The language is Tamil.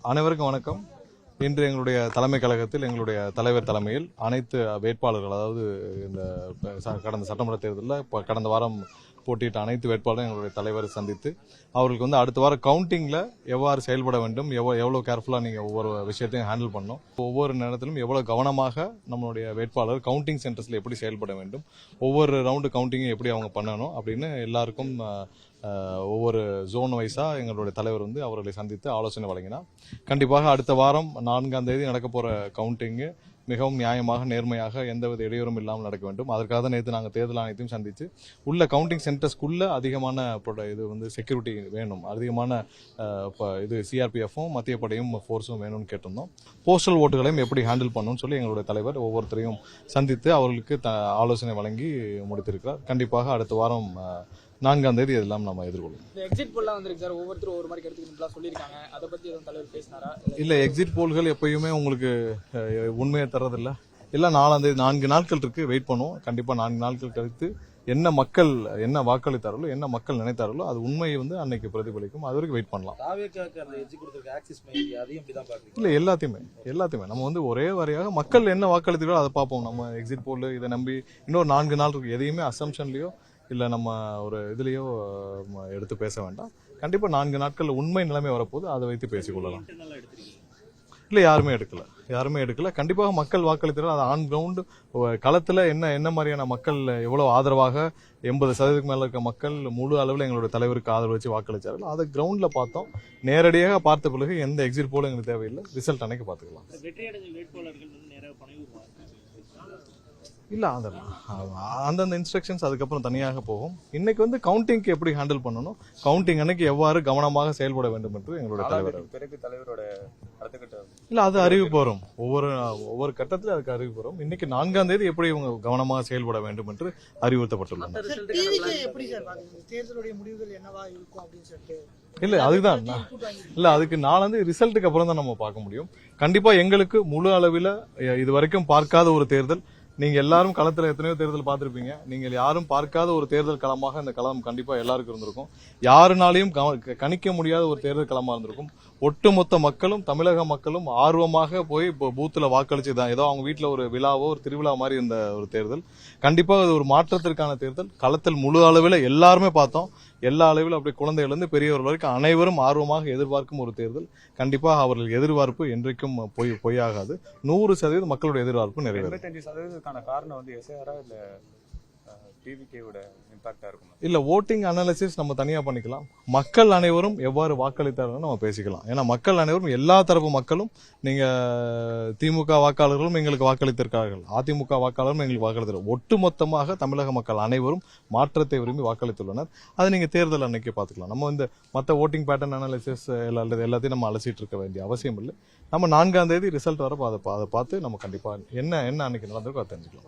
அனைவருக்கும் வணக்கம். இன்று எங்களுடைய தலைமை கழகத்தில் எங்களுடைய தலைவர் தலைமையில் அனைத்து வேட்பாளர்கள், அதாவது இந்த கடந்த சட்டமன்ற தேர்தலில் கடந்த வாரம் போட்டியிட்ட அனைத்து வேட்பாளரும் எங்களுடைய தலைவரை சந்தித்து அவர்களுக்கு அடுத்த வாரம் கவுண்டிங்கில் எவ்வாறு செயல்பட வேண்டும், எவ்வளோ கேர்ஃபுல்லாக நீங்கள் ஒவ்வொரு விஷயத்தையும் ஹேண்டில் பண்ணணும், ஒவ்வொரு நேரத்திலும் எவ்வளோ கவனமாக நம்மளுடைய வேட்பாளர் கவுண்டிங் சென்டர்ஸில் எப்படி செயல்பட வேண்டும், ஒவ்வொரு ரவுண்டு கவுண்டிங்கும் எப்படி அவங்க பண்ணணும் அப்படின்னு எல்லாருக்கும் ஒவ்வொரு ஜோன் வைஸாக எங்களுடைய தலைவர் அவர்களை சந்தித்து ஆலோசனை வழங்கினார். கண்டிப்பாக அடுத்த வாரம் 4ஆம் தேதி நடக்க போகிற கவுண்டிங்கு மிகவும் நியாயமாக, நேர்மையாக, எந்தவித இடையூறும் இல்லாமல் நடக்க வேண்டும். அதற்காக நேற்று நாங்கள் தேர்தல் ஆணையத்தையும் சந்தித்து உள்ள கவுண்டிங் சென்டர்ஸ்க்குள்ள அதிகமான செக்யூரிட்டி வேணும், அதிகமான சிஆர்பிஎஃப்பும் மத்திய படையும் ஃபோர்ஸும் வேணும்னு கேட்டிருந்தோம். போஸ்டல் ஓட்டுகளையும் எப்படி ஹேண்டில் பண்ணணும்னு சொல்லி எங்களுடைய தலைவர் ஒவ்வொருத்தரையும் சந்தித்து அவர்களுக்கு ஆலோசனை வழங்கி முடித்திருக்கிறார். கண்டிப்பாக அடுத்த வாரம் 4ஆம் தேதி இதெல்லாம் நம்ம எதிர்கொள்ளும். எக்ஸிட் போல்லாம் வந்திருக்கு சார், ஒவ்வொருத்தரும் ஒரு மாதிரி கருத்துக்கு சொல்லியிருக்காங்க. அதை பத்தி எதுவும் தலைவர் பேசினாரா? இல்ல, எக்ஸிட் போல்கள் எப்பயுமே உங்களுக்கு உண்மையை தர்றதில்ல. எல்லாம் 4ஆம் தேதி 4 நாட்கள் இருக்கு, வெயிட் பண்ணுவோம். கண்டிப்பா 4 நாட்கள் கழித்து என்ன மக்கள் என்ன வாக்களித்தார்களோ, என்ன மக்கள் நினைத்தார்களோ அது உண்மையை அன்னைக்கு பிரதிபலிக்கும். அது வரைக்கும் வெயிட் பண்ணலாம். இல்ல, எல்லாத்தையுமே நம்ம ஒரே வரையாக மக்கள் என்ன வாக்களித்தார்களோ அதை பார்ப்போம். நம்ம எக்ஸிட் போல் இதை நம்பி இன்னொரு 4 நாள் இருக்கு, எதையுமே அசம்ஷன்லயோ இல்லை நம்ம ஒரு இதுலேயோ எடுத்து பேச வேண்டாம். கண்டிப்பாக 4 நாட்கள் உண்மை நிலைமை வரப்போது, அதை வைத்து பேசிக்கொள்ளலாம். இல்லை, யாருமே எடுக்கல. கண்டிப்பாக மக்கள் வாக்களித்தார்கள். அது ஆன் கிரவுண்டு களத்தில் என்ன மாதிரியான மக்கள், எவ்வளோ ஆதரவாக 80% மேலே இருக்க மக்கள் முழு அளவில் எங்களுடைய தலைவருக்கு ஆதரவு வச்சு வாக்களித்தார்கள். அதை கிரவுண்டில் பார்த்தோம். நேரடியாக பார்த்த பிறகு எந்த எக்ஸிட் போலும் எங்களுக்கு தேவையில்லை. ரிசல்ட் அன்னைக்கு பார்த்துக்கலாம். இல்ல, அதெல்லாம் அந்தந்த இன்ஸ்ட்ரக்ஷன்ஸ் அதுக்கப்புறம் தனியாக போகும். இன்னைக்கு கவுண்டிங்க்கு எப்படி ஹேண்டில் பண்ணணும், கவுண்டிங் அன்னைக்கு எவ்வாறு கவனமாக செயல்பட வேண்டும் என்று எங்களுடைய தலைவரோட இல்ல, அது அறிவிப்பு வரும். ஒவ்வொரு கட்டத்திலும் அதுக்கு அறிவிப்பு வரும். இன்னைக்கு 4ஆம் தேதி எப்படி இவங்க கவனமாக செயல்பட வேண்டும் என்று அறிவுறுத்தப்பட்டுள்ளது. இல்ல, அதுதான் இல்ல, அதுக்கு 4ஆம் தேதி ரிசல்ட்டுக்கு அப்புறம் தான் நம்ம பார்க்க முடியும். கண்டிப்பா எங்களுக்கு முழு அளவில் இதுவரைக்கும் பார்க்காத ஒரு தேர்தல். நீங்க எல்லாரும் களத்துல எத்தனையோ தேர்தல் பார்த்திருப்பீங்க. நீங்கள் யாரும் பார்க்காத ஒரு தேர்தல் களமாக இந்த களம் கண்டிப்பா எல்லாருக்கும் இருந்திருக்கும். யாருனாலையும் கணிக்க முடியாத ஒரு தேர்தல் களமா இருந்திருக்கும். ஒட்டுமொத்த மக்களும், தமிழக மக்களும் ஆர்வமாக போய் பூத்துல வாக்களிச்சுதான் ஏதோ அவங்க வீட்டுல ஒரு விழாவோ ஒரு திருவிழா மாதிரி இருந்த ஒரு தேர்தல். கண்டிப்பா அது ஒரு மாற்றத்திற்கான தேர்தல். களத்தில் முழு அளவில் எல்லாருமே பார்த்தோம். எல்லா அளவில் அப்படி குழந்தைகளிலிருந்து பெரியவர்கள் வரைக்கும் அனைவரும் ஆர்வமாக எதிர்பார்க்கும் ஒரு தேர்தல். கண்டிப்பாக அவர்கள் எதிர்பார்ப்பு என்றைக்கும் பொய்யாகாது. 100% மக்களுடைய எதிர்பார்ப்பு நிறைவேறும். 75% காரணம் எஸ்ஐஆரா இல்ல டிவிகேவோட இம்பாக்டா இருக்கும்? இல்ல, ஓட்டிங் அனாலிசிஸ் நம்ம தனியா பண்ணிக்கலாம். மக்கள் அனைவரும் எவ்வாறு வாக்களித்தார்கள் நம்ம பேசிக்கலாம். ஏன்னா மக்கள் அனைவரும், எல்லா தரப்பு மக்களும், நீங்க திமுக வாக்காளர்களும் எங்களுக்கு வாக்களித்திருக்கார்கள், அதிமுக வாக்காளரும் எங்களுக்கு வாக்களித்தார்கள். ஒட்டுமொத்தமாக தமிழக மக்கள் அனைவரும் மாற்றத்தை விரும்பி வாக்களித்துள்ளனர். அதை நீங்க தேர்தல் அன்னைக்கு பாத்துக்கலாம். நம்ம மற்ற ஓட்டிங் பேட்டர்ன் அனாலிசிஸ் எல்லாத்தையும் நம்ம அலசிட்டு இருக்க வேண்டிய அவசியம் இல்லை. நம்ம 4ஆம் தேதி ரிசல்ட் வரப்போ அதை பார்த்து நம்ம கண்டிப்பா என்ன அன்னைக்கு நடந்திருக்கோ அதை தெரிஞ்சுக்கலாம்.